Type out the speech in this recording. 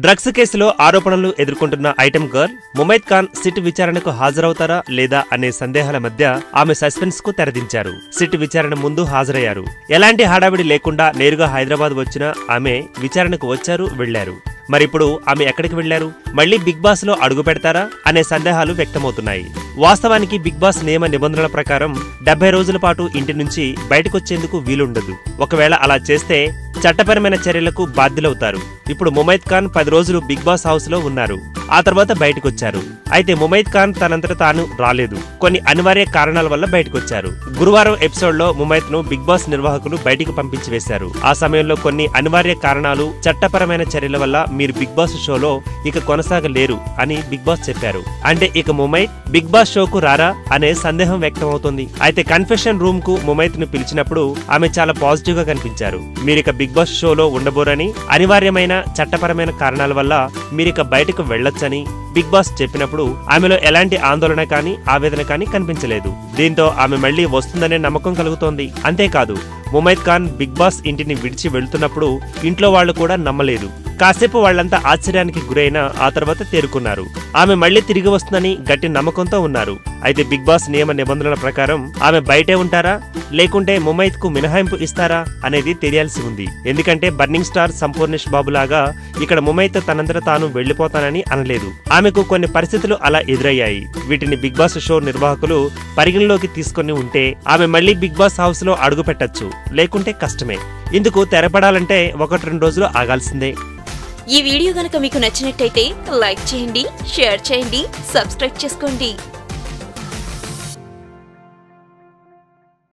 Drugs కేసులో ఆరోపణలు ఎదుర్కొంటున్న item girl Mumaith Khan SIT విచారణకు హాజరవుతారా లేదా అనే సందేహాల మధ్య ఆమె సస్పెన్స్ కు తెరదించారు. సిట్ విచారణ ముందు హాజరయ్యారు. ఎలాంటి హడావిడి లేకుండా నేరుగా హైదరాబాద్ వచ్చిన ఆమె విచారణకు వచ్చారు, వెళ్లారు. మరిప్పుడు ఆమె ఎక్కడికి వెళ్లారు? మళ్లీ బిగ్ బాస్ లో అడుగు పెడతారా అనే సందేహాలు వ్యక్తమవుతున్నాయి. వాస్తవానికి బిగ్ బాస్ నియమ నిబంధనల ప్రకారం 70 రోజుల పాటు ఇంటి నుంచి బయటకొచ్చేందుకు వీలుండదు. ఒకవేళ అలా చేస్తే చట్టపరమైన చర్యలకు బాధ్యులవుతారు. ఇప్పుడు ముమైత్ ఖాన్ 10 రోజులు బిగ్ బాస్ హౌస్ లో ఉన్నారు. ఆ తర్వాత బయటకొచ్చారు. అయితే ముమైత్ ఖాన్ తనంతట తాను రాలేదు. కొన్ని అనివార్య కారణాల వల్ల బయటకొచ్చారు. గురువారం ఎపిసోడ్ లో ముమైత్ ను బిగ్ బాస్ నిర్వాహకులు బయటికి పంపించి వేశారు. ఆ సమయంలో కొన్ని అనివార్య కారణాలు, చట్టపరమైన చర్యల వల్ల మీరు బిగ్ బాస్ షోలో ఇక కొనసాగలేరు అని బిగ్ బాస్ చెప్పారు. అంటే ఇక ముమైత్ బిగ్ బాస్ షోకు రారా అనే సందేహం వ్యక్తమవుతోంది. అయితే కన్ఫెషన్ రూమ్ కు ముమైత్ ను పిలిచినప్పుడు ఆమె చాలా పాజిటివ్ గా కనిపించారు. మీరిక బిగ్ బాస్ షోలో ఉండబోరని, అనివార్యమైన చట్టపరమైన కారణాల వల్ల మీరిక బయటకు వెళ్లొచ్చని బిగ్ బాస్ చెప్పినప్పుడు ఆమెలో ఎలాంటి ఆందోళన కానీ ఆవేదన కానీ కనిపించలేదు. దీంతో ఆమె మళ్లీ వస్తుందనే నమ్మకం కలుగుతోంది. అంతేకాదు ముమైత్ ఖాన్ బిగ్ బాస్ ఇంటిని విడిచి వెళ్తున్నప్పుడు ఇంట్లో వాళ్లు కూడా నమ్మలేదు. కాసేపు వాళ్లంతా ఆశ్చర్యానికి గురైనా ఆ తర్వాత తేరుకున్నారు. ఆమె మళ్లీ తిరిగి వస్తుందని గట్టి నమ్మకంతో ఉన్నారు. అయితే బిగ్ బాస్ నియమ నిబంధనల ప్రకారం ఆమె బయటే ఉంటారా లేకుంటే ముమైత్ కు మినహాయింపు ఇస్తారా అనేది తెలియాల్సి ఉంది. ఎందుకంటే బర్నింగ్ స్టార్ సంపూర్ణేష్ బాబు లాగా ఇక్కడ ముమైత్ తనంతట తాను వెళ్లిపోతానని అనలేదు. ఆమెకు కొన్ని పరిస్థితులు అలా ఎదురయ్యాయి. వీటిని బిగ్ బాస్ షో నిర్వాహకులు పరిగణలోకి తీసుకుని ఉంటే ఆమె మళ్లీ బిగ్ బాస్ హౌస్ లో అడుగు పెట్టచ్చు, లేకుంటే కష్టమే. ఇందుకు తెరపడాలంటే 1-2 రోజులు ఆగాల్సిందే. ఈ వీడియో గనక మీకు నచ్చినట్టయితే లైక్ చేయండి, షేర్ చేయండి, సబ్స్క్రైబ్ చేసుకోండి.